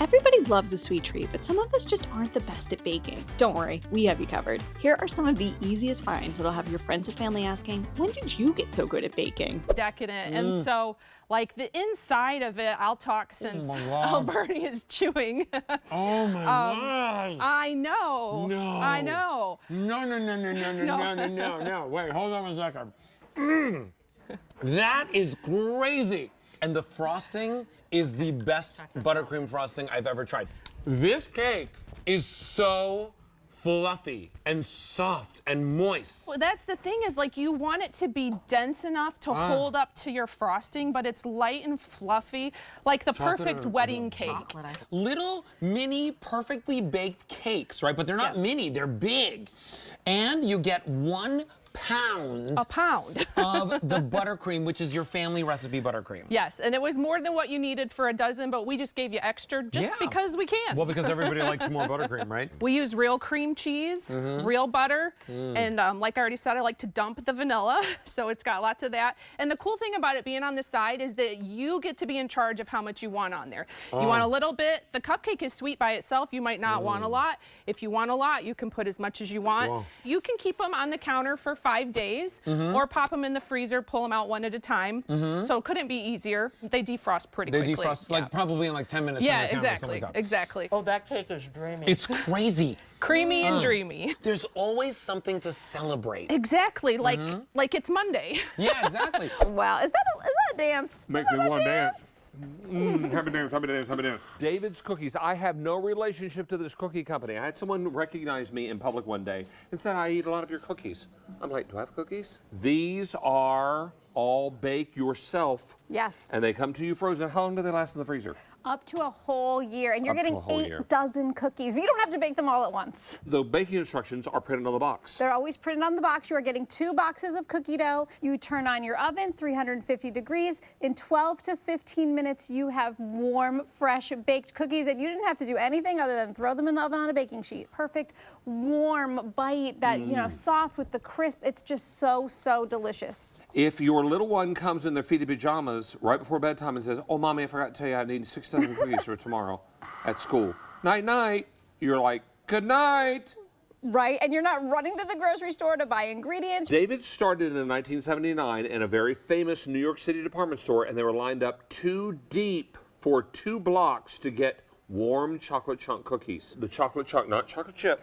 Everybody loves a sweet treat, but some of us just aren't the best at baking. Don't worry, we have you covered. Here are some of the easiest finds that'll have your friends and family asking, when did you get so good at baking? Decadent. And so, like, the inside of it, I'll talk since Alberti is chewing. Oh my gosh. I know. No. I know. No. Wait, hold on a second. That is crazy. And the frosting is the best buttercream frosting I've ever tried. This cake is so fluffy and soft and moist. Well, that's the thing is, like, you want it to be dense enough to hold up to your frosting, but it's light and fluffy, like the perfect wedding cake. Little mini perfectly baked cakes, right? But they're not mini, they're big. And you get 1 pound. A pound. of the buttercream, which is your family recipe buttercream. Yes, and it was more than what you needed for a dozen, but we just gave you extra just because we can. Well, because everybody likes more buttercream, right? We use real cream cheese, real butter, and like I already said, I like to dump the vanilla, so it's got lots of that. And the cool thing about it being on the side is that you get to be in charge of how much you want on there. You want a little bit. The cupcake is sweet by itself. You might not want a lot. If you want a lot, you can put as much as you want. You can keep them on the counter for 5 days or pop them in the freezer, pull them out one at a time. So it couldn't be easier. They defrost pretty quickly. They defrost like probably in like 10 minutes. Yeah, on the counter or something like that. exactly. Oh, that cake is dreamy. It's crazy. Creamy and dreamy. There's always something to celebrate. Exactly, like it's Monday. Yeah, exactly. Wow, is that a dance? Make me want to dance. Happy dance. David's Cookies. I have no relationship to this cookie company. I had someone recognize me in public one day and said, I eat a lot of your cookies. I'm like, do I have cookies? These are all bake yourself. Yes. And they come to you frozen. How long do they last in the freezer? Up to a whole year, and you're getting 8 dozen cookies, but you don't have to bake them all at once. The baking instructions are printed on the box. They're always printed on the box. You are getting 2 boxes of cookie dough. You turn on your oven, 350 degrees. In 12 to 15 minutes, you have warm, fresh baked cookies, and you didn't have to do anything other than throw them in the oven on a baking sheet. Perfect, warm bite that, you know, soft with the crisp. It's just so, so delicious. If your little one comes in their feety pajamas right before bedtime and says, oh, Mommy, I forgot to tell you I need 6 dozen cookies for tomorrow at school. Night, night. You're like, good night. Right, and you're not running to the grocery store to buy ingredients. David started in 1979 in a very famous New York City department store, and they were lined up 2 deep for 2 blocks to get warm chocolate chunk cookies. The chocolate chunk, not chocolate chip.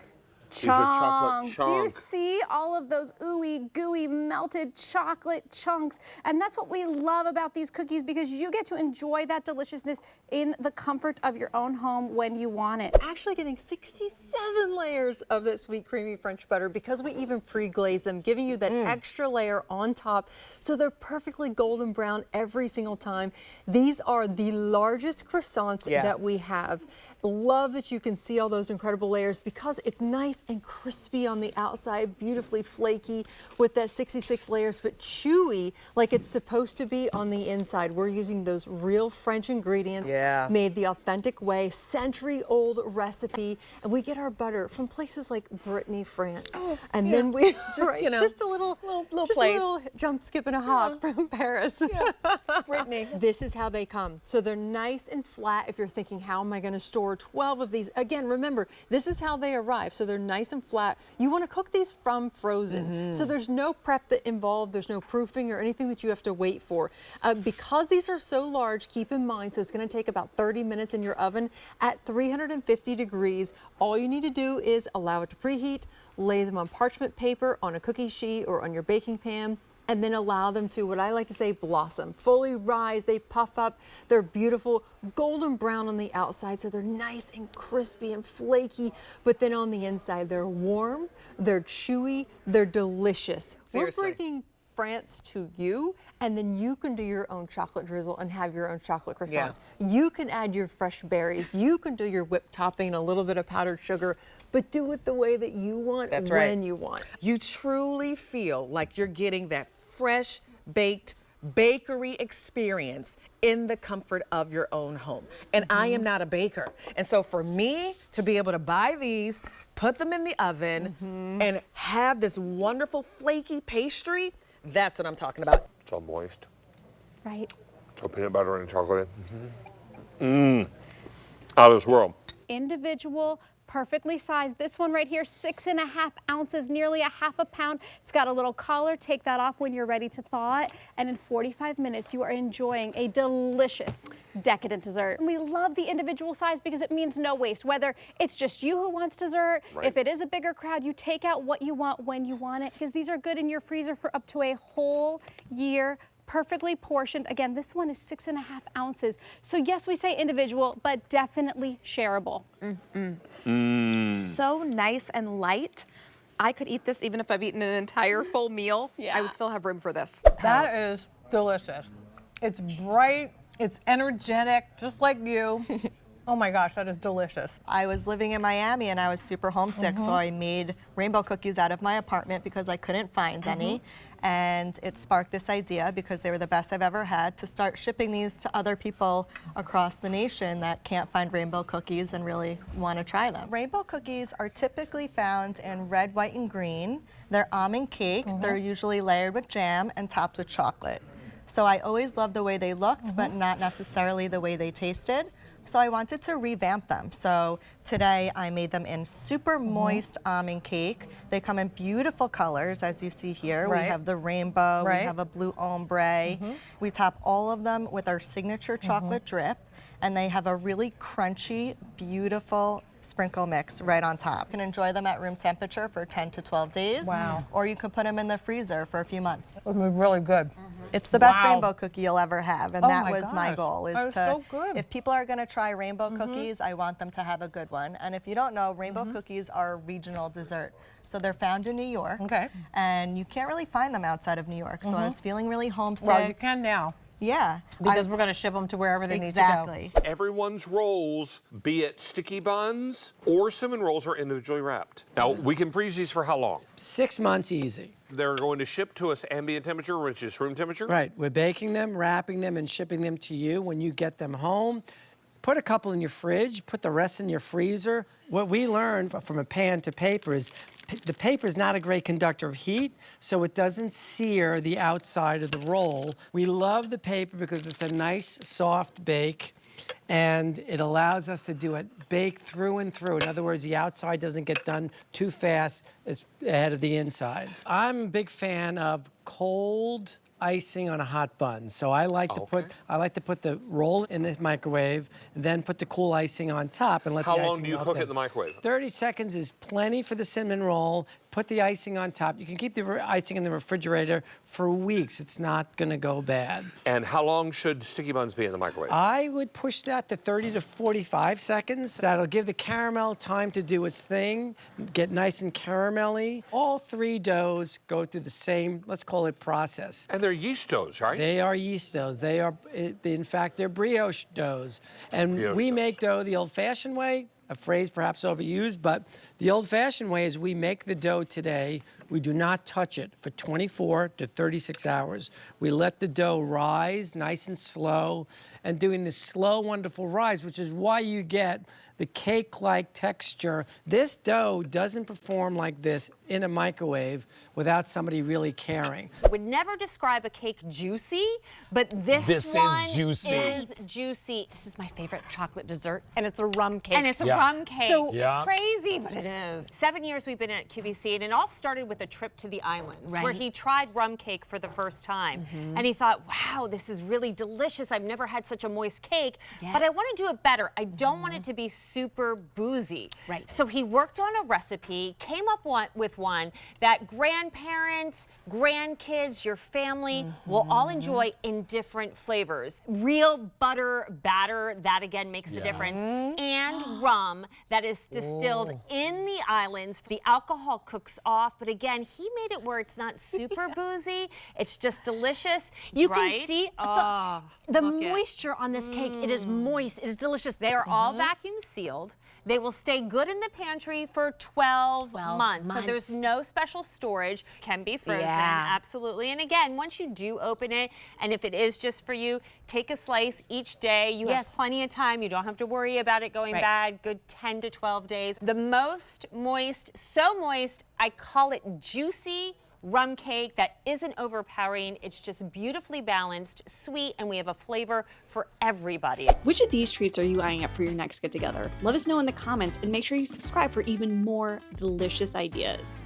These are chocolate chunk. Do you see all of those ooey gooey melted chocolate chunks? And that's what we love about these cookies, because you get to enjoy that deliciousness in the comfort of your own home when you want it. Actually getting 67 layers of that sweet creamy French butter, because we even pre-glaze them, giving you that extra layer on top, so they're perfectly golden brown every single time. These are the largest croissants that we have. Love that you can see all those incredible layers, because it's nice and crispy on the outside, beautifully flaky with that 66 layers, but chewy like it's supposed to be on the inside. We're using those real French ingredients made the authentic way, century-old recipe, and we get our butter from places like Brittany, France. And then we just, you know, just a little place. A little jump, skip, and a hop from Paris. Brittany. This is how they come. So they're nice and flat. If you're thinking, how am I going to store 12 of these? Again, remember, this is how they arrive. So they're nice and flat. You want to cook these from frozen. So there's no prep that involved. There's no proofing or anything that you have to wait for. Because these are so large, keep in mind, so it's going to take about 30 minutes in your oven at 350 degrees. All you need to do is allow it to preheat, lay them on parchment paper, on a cookie sheet, or on your baking pan, and then allow them to, what I like to say, blossom, fully rise. They puff up. They're beautiful, golden brown on the outside, so they're nice and crispy and flaky, but then on the inside, they're warm, they're chewy, they're delicious. Seriously. We're bringing France to you, and then you can do your own chocolate drizzle and have your own chocolate croissants. You can add your fresh berries. You can do your whipped topping and a little bit of powdered sugar, but do it the way that you want when you want. You truly feel like you're getting that fresh baked bakery experience in the comfort of your own home. And I am not a baker. And so for me to be able to buy these, put them in the oven, and have this wonderful flaky pastry, that's what I'm talking about. It's all moist. Right. So peanut butter and chocolate. Out of this world. Individual, perfectly sized. This one right here, 6.5 ounces, nearly a half a pound. It's got a little collar. Take that off when you're ready to thaw it. And in 45 minutes, you are enjoying a delicious, decadent dessert. And we love the individual size because it means no waste. Whether it's just you who wants dessert, if it is a bigger crowd, you take out what you want when you want it, because these are good in your freezer for up to a whole year. Perfectly portioned. Again, this one is 6.5 ounces. So yes, we say individual, but definitely shareable. So nice and light. I could eat this even if I've eaten an entire full meal. Yeah. I would still have room for this. That is delicious. It's bright, it's energetic, just like you. Oh my gosh, that is delicious. I was living in Miami and I was super homesick, so I made rainbow cookies out of my apartment because I couldn't find any. And it sparked this idea, because they were the best I've ever had, to start shipping these to other people across the nation that can't find rainbow cookies and really want to try them. Rainbow cookies are typically found in red, white, and green. They're almond cake. They're usually layered with jam and topped with chocolate. So I always loved the way they looked, but not necessarily the way they tasted. So I wanted to revamp them. So today I made them in super moist almond cake. They come in beautiful colors, as you see here. We have the rainbow, we have a blue ombre. We top all of them with our signature chocolate drip, and they have a really crunchy, beautiful sprinkle mix right on top. You can enjoy them at room temperature for 10 to 12 days. Wow. Or you can put them in the freezer for a few months. It was really good. It's the best rainbow cookie you'll ever have, and Oh that my was my gosh. goal. Is That was to, so good. if people are going to try rainbow cookies, I want them to have a good one. And if you don't know, rainbow cookies are a regional dessert. So they're found in New York, and you can't really find them outside of New York. So I was feeling really homesick. Well, you can now. Yeah. Because we're going to ship them to wherever they need to go. Exactly. Everyone's rolls, be it sticky buns or cinnamon rolls, are individually wrapped. Now, we can freeze these for how long? 6 months easy. They're going to ship to us ambient temperature, which is room temperature? Right. We're baking them, wrapping them, and shipping them to you when you get them home. Put a couple in your fridge, put the rest in your freezer. What we learned from a pan to paper is the paper is not a great conductor of heat, so it doesn't sear the outside of the roll. We love the paper because it's a nice, soft bake, and it allows us to do it bake through and through. In other words, the outside doesn't get done too fast ahead of the inside. I'm a big fan of cold icing on a hot bun. So I like to put the roll in the microwave, and then put the cool icing on top and let the icing melt in. How long do you cook it in the microwave? 30 seconds is plenty for the cinnamon roll. Put the icing on top. You can keep the icing in the refrigerator for weeks. It's not going to go bad. And how long should sticky buns be in the microwave? I would push that to 30 to 45 seconds. That'll give the caramel time to do its thing, get nice and caramelly. All three doughs go through the same, let's call it, process. And they're yeast doughs, right? They are yeast doughs. They are, in fact, they're brioche doughs. And we make dough the old-fashioned way, a phrase perhaps overused, but the old-fashioned way is we make the dough today. We do not touch it for 24 to 36 hours. We let the dough rise nice and slow, and doing this slow, wonderful rise, which is why you get the cake-like texture. This dough doesn't perform like this in a microwave without somebody really caring. Would never describe a cake juicy, but this one is juicy. This is my favorite chocolate dessert, and it's a rum cake. And it's a rum cake. So it's crazy, but it is. 7 years we've been at QVC, and it all started with a trip to the islands, where he tried rum cake for the first time. And he thought, wow, this is really delicious. I've never had such a moist cake, but I want to do it better. I don't want it to be super boozy. So he worked on a recipe, came up with one that grandparents, grandkids, your family will all enjoy in different flavors. Real butter batter, that again makes a difference. And rum that is distilled in the islands. The alcohol cooks off, but again, he made it where it's not super boozy. It's just delicious. You can see the moisture on this cake. It is moist. It is delicious. They are all vacuum sealed. They will stay good in the pantry for 12 months. So there's no special storage. Can be frozen, absolutely. And again, once you do open it, and if it is just for you, take a slice each day. You have plenty of time. You don't have to worry about it going bad. Good 10 to 12 days. The most moist, so moist, I call it juicy rum cake that isn't overpowering. It's just beautifully balanced, sweet, and we have a flavor for everybody. Which of these treats are you eyeing up for your next get-together? Let us know in the comments and make sure you subscribe for even more delicious ideas.